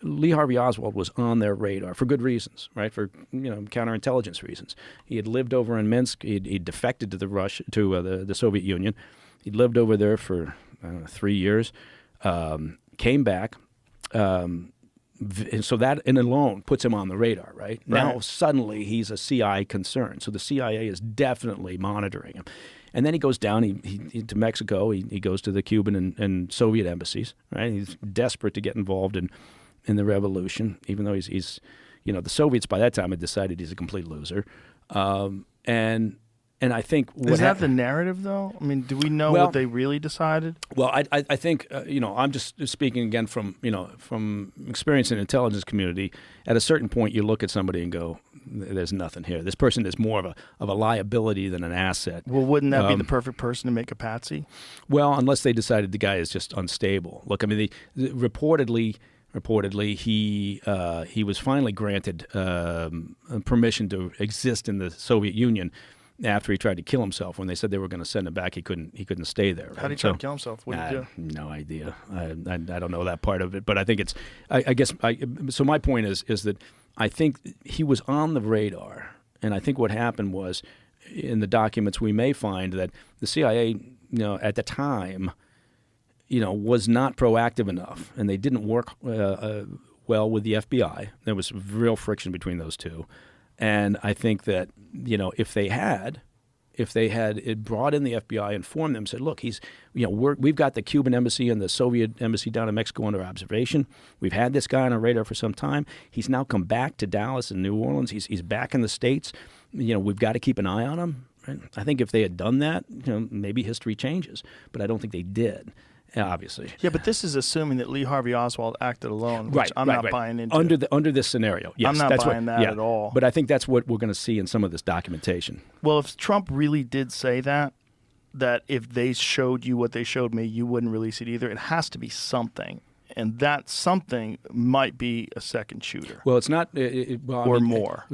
Lee Harvey Oswald was on their radar for good reasons, right? For counterintelligence reasons. He had lived over in Minsk. He'd defected to the Soviet Union. He'd lived over there for 3 years. Came back. And so that in alone puts him on the radar, right? Now suddenly he's a CI concern. So the CIA is definitely monitoring him. And then he goes down he to Mexico. He goes to the Cuban and Soviet embassies, right? He's desperate to get involved in the revolution, even though he's the Soviets by that time had decided he's a complete loser. And I think is that the narrative, though? I mean, do we know what they really decided? Well, I think I'm just speaking again from experience in the intelligence community. At a certain point, you look at somebody and go, "There's nothing here. This person is more of a liability than an asset." Well, wouldn't that be the perfect person to make a patsy? Well, unless they decided the guy is just unstable. Look, I mean, reportedly he was finally granted permission to exist in the Soviet Union after he tried to kill himself. When they said they were going to send him back, he couldn't stay there. Right? How did he try to kill himself? What did he do? No idea. I don't know that part of it, but I think it's. I guess. So my point is that I think he was on the radar, and I think what happened was, in the documents we may find that the CIA, at the time, was not proactive enough, and they didn't work well with the FBI. There was real friction between those two. And I think that, if they had brought in the FBI, informed them, said, look, we've got the Cuban embassy and the Soviet embassy down in Mexico under observation. We've had this guy on our radar for some time. He's now come back to Dallas and New Orleans. He's back in the States. We've got to keep an eye on him. Right? I think if they had done that, maybe history changes. But I don't think they did. Obviously. Yeah, but this is assuming that Lee Harvey Oswald acted alone, which I'm not buying into. Under this scenario, yes. I'm not buying that at all. But I think that's what we're going to see in some of this documentation. Well, if Trump really did say that if they showed you what they showed me, you wouldn't release it either, it has to be something. And that something might be a second shooter. Well, it's not... or more.